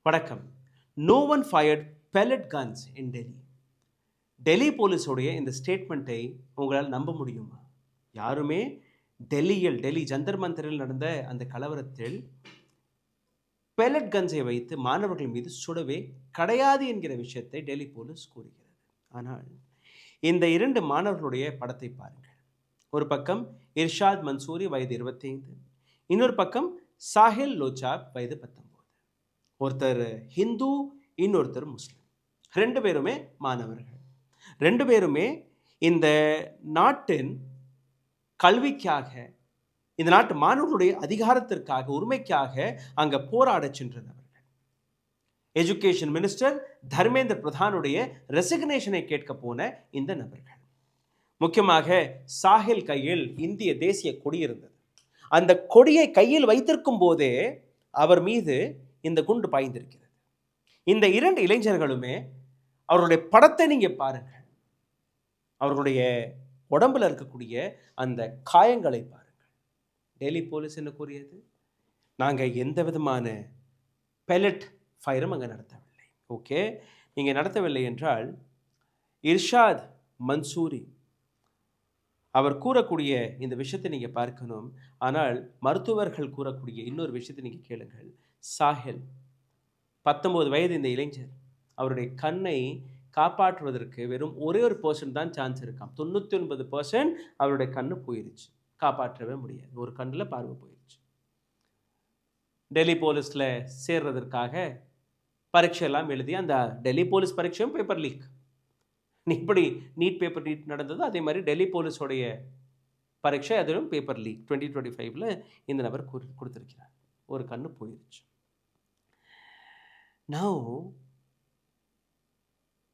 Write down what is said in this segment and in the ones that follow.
வணக்கம். No one fired pellet guns in Delhi. Delhi போலீஸோடைய இந்த ஸ்டேட்மெண்ட்டை உங்களால் நம்ப முடியுமா? யாருமே டெல்லி ஜந்தர் மந்தரில் நடந்த அந்த கலவரத்தில் பெல்லட் கன்ஸை வைத்து மாணவர்கள் மீது சுடவே கிடையாது என்கிற விஷயத்தை டெல்லி போலீஸ் கூறுகிறது. ஆனால் இந்த 2 மாணவர்களுடைய படத்தை பாருங்கள். ஒரு பக்கம் இர்ஷாத் மன்சூரி வயது 25, இன்னொரு பக்கம் சாஹில் லோச்சாப் வயது 19. ஒருத்தர் ஹிந்து, இன்னொருத்தர் முஸ்லிம். 2 பேருமே மாணவர்கள். 2 பேருமே இந்த நாட்டின் கல்விக்காக, இந்த நாட்டு மாணவர்களுடைய அதிகாரத்திற்காக, உரிமைக்காக அங்க போராட சென்ற நபர்கள். எஜுகேஷன் மினிஸ்டர் தர்மேந்திர பிரதானுடைய ரெசிக்னேஷனை கேட்க போன இந்த நபர்கள். முக்கியமாக சாஹில் கையில் இந்திய தேசிய கொடி இருந்தது. அந்த கொடியை கையில் வைத்திருக்கும் போதே அவர் மீது இந்த குண்டு பாய்ந்திருக்கிறது. இந்த 2 இளைஞர்களுமே அவருடைய படத்தை நீங்க பாருங்கள். அவர்களுடைய உடம்புல இருக்கக்கூடிய அந்த காயங்களை பாருங்கள். டெல்லி போலீஸ் என்ன கூறியது? நாங்கள் எந்த விதமான பெல்லட் ஃபயரும் அங்கே நடத்தவில்லை. ஓகே, நீங்கள் நடத்தவில்லை என்றால் இர்ஷாத் மன்சூரி அவர் கூறக்கூடிய இந்த விஷயத்தை நீங்கள் பார்க்கணும். ஆனால் மருத்துவர்கள் கூறக்கூடிய இன்னொரு விஷயத்தை நீங்கள் கேளுங்கள். சாஹில் 19 வயது இந்த இளைஞர், அவருடைய கண்ணை காப்பாற்றுவதற்கு வெறும் ஒரே ஒரு % தான் சான்ஸ் இருக்காம். 99% அவருடைய கண்ணு போயிருச்சு, காப்பாற்றவே முடியாது. ஒரு கண்ணில் பார்வை போயிருச்சு. டெல்லி போலீஸில் சேர்றதற்காக பரீட்சையெல்லாம் எழுதி அந்த டெல்லி போலீஸ் பரீட்சையும் பேப்பர் லீக். இப்படி நீட் பேப்பர் லீக் நடந்தது, அதே மாதிரி டெல்லி போலீஸோடைய பரீட்சை அதிலும் பேப்பர் லீக் 2025ல் இந்த நபர் கொடுத்திருக்கிறார். ஒரு கண்ணு போயிருச்சு. Now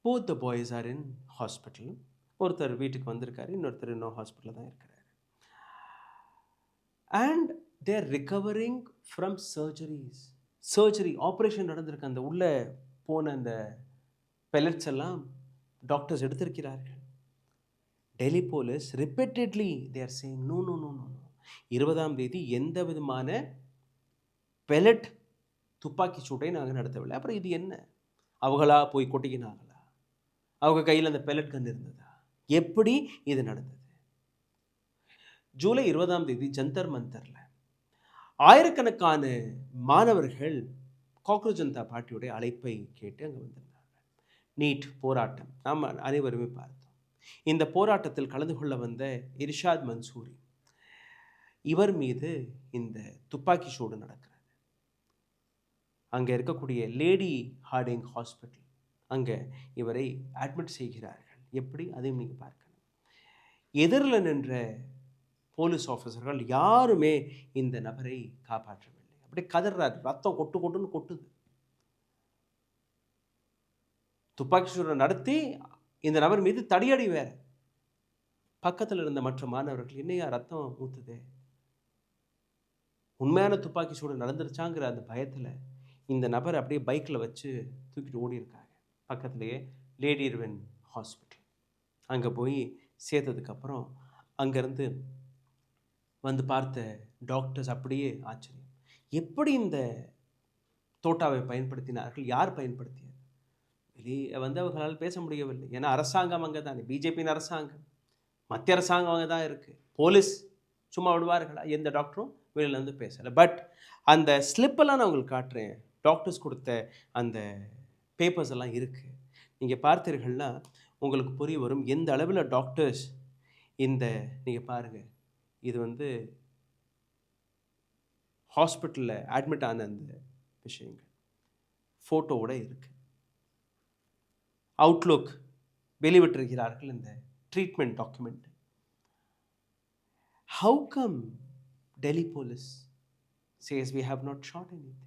both the boys are in hospital. ஒருத்தர் வீட்டுக்கு வந்திருக்காரு, இன்னொருத்தர் இன்னும் ஹாஸ்பிட்டலில் தான் இருக்கிறார். And they're recovering from surgery operation நடந்திருக்கு. அந்த உள்ளே போன அந்த பெல்லட்ஸ் எல்லாம் டாக்டர்ஸ் எடுத்திருக்கிறார்கள். Delhi police repeatedly they're saying no no no no no 20ஆம் தேதி எந்த விதமான பெல்லட் துப்பாக்கி சூட்டை நாங்கள் நடத்தவில்லை. அப்புறம் இது என்ன? அவங்களா போய் கொட்டிக்கினாங்களா? அவங்க கையில் அந்த பெல்லட் கன் இருந்ததா? எப்படி இது நடந்தது? ஜூலை 20ஆம் தேதி ஜந்தர் மந்தரில் ஆயிரக்கணக்கான மாணவர்கள் காக்ரோச் ஜனதா பார்ட்டியுடைய அழைப்பை கேட்டு அங்கே வந்திருந்தாங்க. நீட் போராட்டம் நாம் அனைவருமே பார்த்தோம். இந்த போராட்டத்தில் கலந்து கொள்ள வந்த இர்ஷாத் மன்சூரி, இவர் மீது இந்த துப்பாக்கி சூடு நடக்கிறது. அங்கே இருக்கக்கூடிய லேடி ஹார்டிங் ஹாஸ்பிட்டல், அங்கே இவரை அட்மிட் செய்கிறார்கள். எப்படி? அதையும் நீங்கள் பார்க்கணும். எதிரில் நின்ற போலீஸ் ஆஃபீஸர்கள் யாருமே இந்த நபரை காப்பாற்றவில்லை. அப்படியே கதறாரு, ரத்தம் கொட்டுன்னு கொட்டுது. துப்பாக்கி சூடு நடத்தி இந்த நபர் மீது தடியடி வேற. பக்கத்தில் இருந்த மற்ற மாணவர்கள், என்னையா ரத்தம் ஊத்துதே, உண்மையான துப்பாக்கி சூடு நடந்துருச்சாங்கிற அந்த பயத்தில் இந்த நபர் அப்படியே பைக்கில் வச்சு தூக்கிட்டு ஓடி இருக்காங்க. பக்கத்துலேயே லேடி இர்வின் ஹாஸ்பிட்டல். அங்கே போய் சேர்த்ததுக்கப்புறம் அங்கேருந்து வந்து பார்த்த டாக்டர்ஸ் அப்படியே ஆச்சரியம். எப்படி இந்த தோட்டாவை பயன்படுத்தினார்கள்? யார் பயன்படுத்தியது? வெளியே வந்து அவர்களால் பேச முடியவில்லை. ஏன்னா அரசாங்கம் அங்கே தானே, பிஜேபியின் அரசாங்கம், மத்திய அரசாங்கம் அங்கே தான் இருக்குது. போலீஸ் சும்மா விடுவார்களா? எந்த டாக்டரும் வெளியில் வந்து பேசலை. பட் அந்த ஸ்லிப்பெல்லாம் நான் உங்களுக்கு காட்டுறேன். டாக்டர்ஸ் கொடுத்த அந்த பேப்பர்ஸ் எல்லாம் இருக்குது. நீங்கள் பார்த்தீர்கள்னா உங்களுக்கு புரிய வரும் எந்த அளவில் டாக்டர்ஸ் இந்த நீங்கள் பாருங்கள். இது வந்து ஹாஸ்பிட்டலில் அட்மிட் ஆன அந்த விஷயங்கள் ஃபோட்டோவோட இருக்குது. அவுட்லுக் வெளிவிட்டிருக்கிறார்கள் இந்த treatment document. How come Delhi police says we have not shot anything?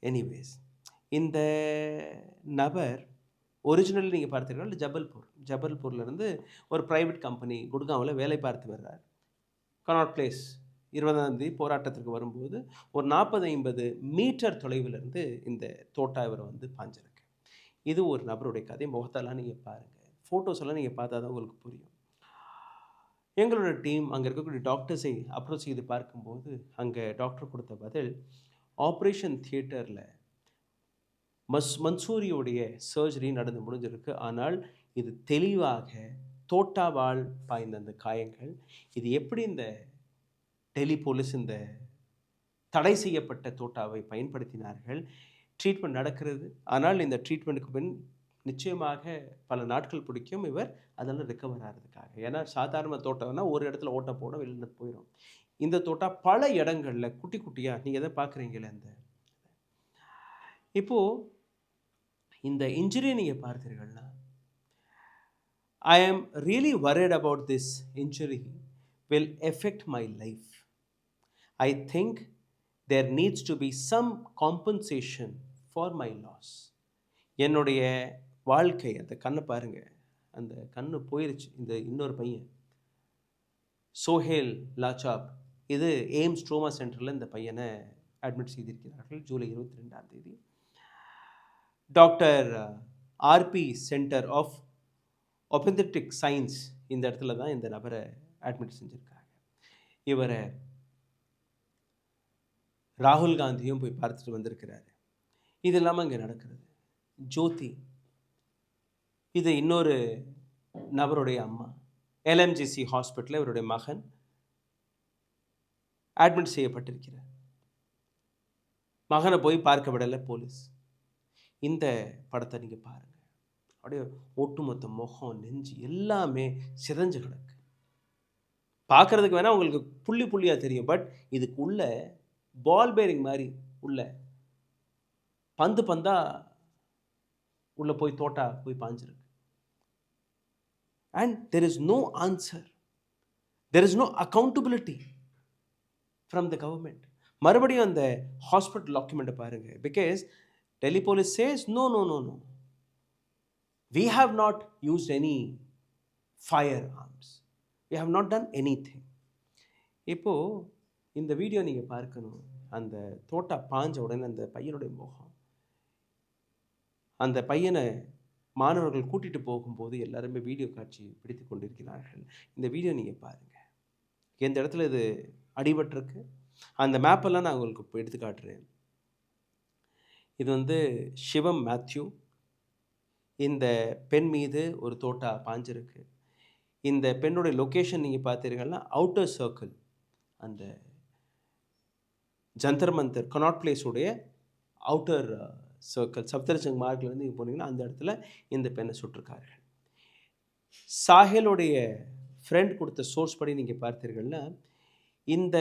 Anyways, இந்த நபர் ஒரிஜினல் நீங்கள் பார்த்தீர்கள் ஜபல்பூர்லேருந்து ஒரு ப்ரைவேட் கம்பெனி குட்காவில் வேலை பார்த்து வர்றார். கனாட் பிளேஸ் 20ஆம் தேதி போராட்டத்திற்கு வரும்போது ஒரு 40-50 மீட்டர் தொலைவிலிருந்து இந்த தோட்டா இவர் வந்து பாஞ்சிருக்கு. இது ஒரு நபருடைய கதை. முகத்தெல்லாம் நீங்கள் பாருங்கள், ஃபோட்டோஸ் எல்லாம் நீங்கள் பார்த்தா தான் உங்களுக்கு புரியும். எங்களோட டீம் அங்கே இருக்கக்கூடிய டாக்டர்ஸை அப்ரோச் செய்து பார்க்கும்போது அங்கே டாக்டர் கொடுத்த பதில், ஆப்ரேஷன் தியேட்டரில் மன்சூரியுடைய சர்ஜரி நடந்து முடிஞ்சிருக்கு. ஆனால் இது தெளிவாக தோட்டாவால் பாய்ந்த அந்த காயங்கள், இது எப்படி இந்த டெல்லி போலீஸ் இந்த தடை செய்யப்பட்ட தோட்டாவை பயன்படுத்தினார்கள். ட்ரீட்மெண்ட் நடக்கிறது. ஆனால் இந்த ட்ரீட்மெண்ட்டுக்கு பின் நிச்சயமாக பல நாட்கள் பிடிக்கும் இவர் அதெல்லாம் ரிக்கவர் ஆகிறதுக்காக. ஏன்னா சாதாரண தோட்டம்னா ஒரு இடத்துல ஓட்ட போட வெளியில் போயிடும். இந்த தோட்டா பல இடங்களில் குட்டி குட்டியாக நீங்கள் எதை பார்க்குறீங்களே அந்த இப்போது இந்த இன்ஜுரியை நீங்கள் பார்த்தீர்கள்னா, I am really worried about this injury will affect my life. I think there needs to be some compensation for my loss. என்னுடைய வாழ்க்கை, அந்த கண்ணை பாருங்கள், அந்த கண்ணு போயிருச்சு. இந்த இன்னொரு பையன் சோஹேல் லாச்சாப், இது எய்ம்ஸ் ட்ரோமா சென்டரில் இந்த பையனை அட்மிட் செய்திருக்கிறார்கள் July 22 doctor RP centre of ஒபெந்தட்டிக் சயின்ஸ் இந்த இடத்துல தான் இந்த நபரை அட்மிட் செஞ்சுருக்காங்க. இவரை ராகுல் காந்தியும் போய் பார்த்துட்டு வந்திருக்கிறாரு. இது இல்லாமல் இங்கே நடக்கிறது. ஜோதி, இது இன்னொரு நபருடைய அம்மா, எல்எம்ஜிசி ஹாஸ்பிட்டலில் இவருடைய மகன் அட்மிட் செய்யப்பட்டிருக்கிறார். மகனை போய் பார்க்க விடலை போலீஸ். இந்த படத்தை நீங்கள் பாருங்கள். அப்படியே ஒட்டுமொத்த முகம், நெஞ்சு எல்லாமே சிதஞ்சு கிடக்கு. பார்க்குறதுக்கு வேணால் உங்களுக்கு புள்ளி புள்ளியாக தெரியும். பட் இதுக்கு உள்ள பால் பேரிங் மாதிரி உள்ள பந்து பந்தாக உள்ளே போய் தோட்டா போய் பாஞ்சிருக்கு. And there is no answer, there is no accountability from the government. மறுபடியும் அந்த ஹாஸ்பிட்டல் டாக்குமெண்ட்டை பாருங்கள். Because Delhi police says, no. We have not used any firearms. We have not done anything. இப்போது இந்த வீடியோ நீங்கள் பார்க்கணும். அந்த தோட்டா பாஞ்ச உடனே அந்த பையனுடைய முகம், அந்த பையனை மாணவர்கள் கூட்டிகிட்டு போகும்போது எல்லாருமே வீடியோ காட்சி பிடித்து கொண்டிருக்கிறார்கள். இந்த வீடியோ நீங்கள் பாருங்கள். எந்த இடத்துல இது அடிபட்டிருக்கு அந்த மேப்பெல்லாம் நான் உங்களுக்கு இப்போ எடுத்து காட்டுறேன். இது சிவம் மேத்யூ. இந்த பெண் மீது ஒரு தோட்டா பாஞ்சிருக்கு. இந்த பெண்ணுடைய லொக்கேஷன் நீங்கள் பார்த்தீங்கன்னா அவுட்டர் சர்க்கிள், அந்த ஜந்தர் மந்தர் கனாட் பிளேஸுடைய அவுட்டர் சர்க்கிள், சப்தர்ஜங் மார்க்லேருந்து நீங்கள் போனீங்கன்னா அந்த இடத்துல இந்த பெண்ணை சுட்டிருக்கார்கள். சாஹேலுடைய ஃப்ரெண்ட் கொடுத்த சோர்ஸ் படி நீங்கள் பார்த்தீர்கள்னா, இந்த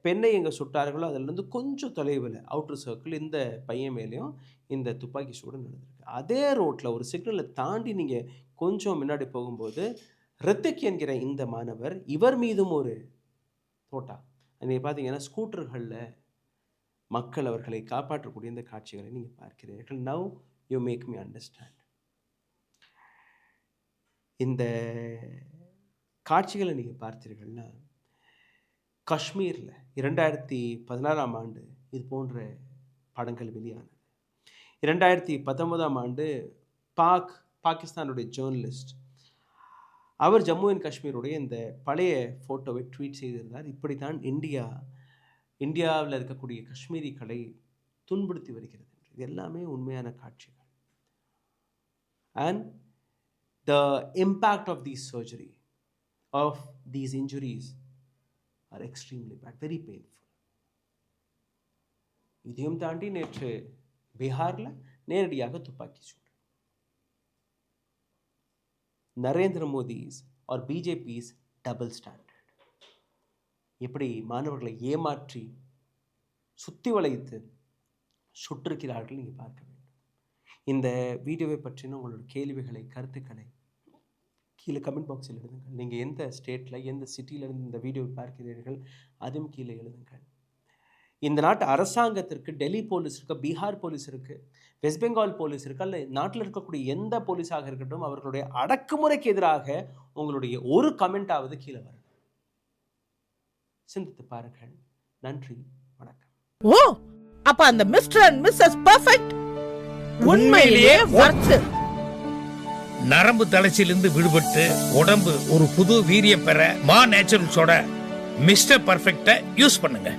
பெண்ணை எங்கே சுட்டார்களோ அதிலிருந்து கொஞ்சம் தொலைவில் அவுட்டர் சர்க்கிள் இந்த பையன் மேலேயும் இந்த துப்பாக்கி சூடு நடந்திருக்கு. அதே ரோட்டில் ஒரு சிக்னலை தாண்டி நீங்கள் கொஞ்சம் முன்னாடி போகும்போது ரித்திக் என்கிற இந்த மாணவர், இவர் மீதும் ஒரு தோட்டா. நீங்கள் பார்த்தீங்கன்னா ஸ்கூட்டர்களில் மக்கள் அவர்களை காப்பாற்றக்கூடிய இந்த காட்சிகளை நீங்கள் பார்க்கிறீர்கள். Now you make me understand. இந்த காட்சிகளை நீங்கள் பார்த்தீர்கள்னா, காஷ்மீரில் 2016 ஆண்டு இது போன்ற படங்கள் வெளியானது. 2019 பாகிஸ்தானுடைய ஜேர்னலிஸ்ட் அவர் ஜம்மு அண்ட் காஷ்மீருடைய இந்த பழைய ஃபோட்டோவை ட்வீட் செய்திருந்தார். இப்படித்தான் இந்தியாவில் இருக்கக்கூடிய காஷ்மீரிகளை துன்புறுத்தி வருகிறது. இது எல்லாமே உண்மையான காட்சிகள். And the impact of these surgery, of these injuries are extremely bad, very painful. இதையும் தாண்டி நேற்று பீகாரில் நேரடியாக துப்பாக்கி சூடு. Narendra Modi's or BJP's double standard. எப்படி மாணவர்களை ஏமாற்றி சுத்தி வளைத்து சுட்டிருக்கிறார்கள் நீங்கள் பார்க்க வேண்டும். இந்த வீடியோவை பற்றின உங்களோட கேள்விகளை, கருத்துக்களை கீழே கமெண்ட் பாக்ஸில் எழுதுங்கள். நீங்கள் எந்த ஸ்டேட்டில், எந்த சிட்டியிலேருந்து இந்த வீடியோவை பார்க்கிறீர்கள் அதுவும் கீழே எழுதுங்கள். இந்த நாட்டு அரசாங்கத்திற்கு டெல்லி போலீஸ் இருக்குது, பீகார் போலீஸ் இருக்குது, வெஸ்ட் பெங்கால் போலீஸ் இருக்குது, அல்ல நாட்டில் இருக்கக்கூடிய எந்த போலீஸாக இருக்கட்டும், அவர்களுடைய அடக்குமுறைக்கு எதிராக உங்களுடைய ஒரு கமெண்ட்டாவது கீழே வரும். சிந்தித்து பாருங்கள். நன்றி, வணக்கம். ஓ, அப்ப அந்த மிஸ்டர் அண்ட் மிஸ்ஸஸ் பெர்ஃபெக்ட் உண்மையிலேயே வர்த். நரம்பு தளர்ச்சியிலிருந்து விடுபட்டு உடம்பு ஒரு புது வீரியம் பெற மா நேச்சுரல்ஸோட மிஸ்டர் பர்ஃபெக்ட்டை யூஸ் பண்ணுங்க.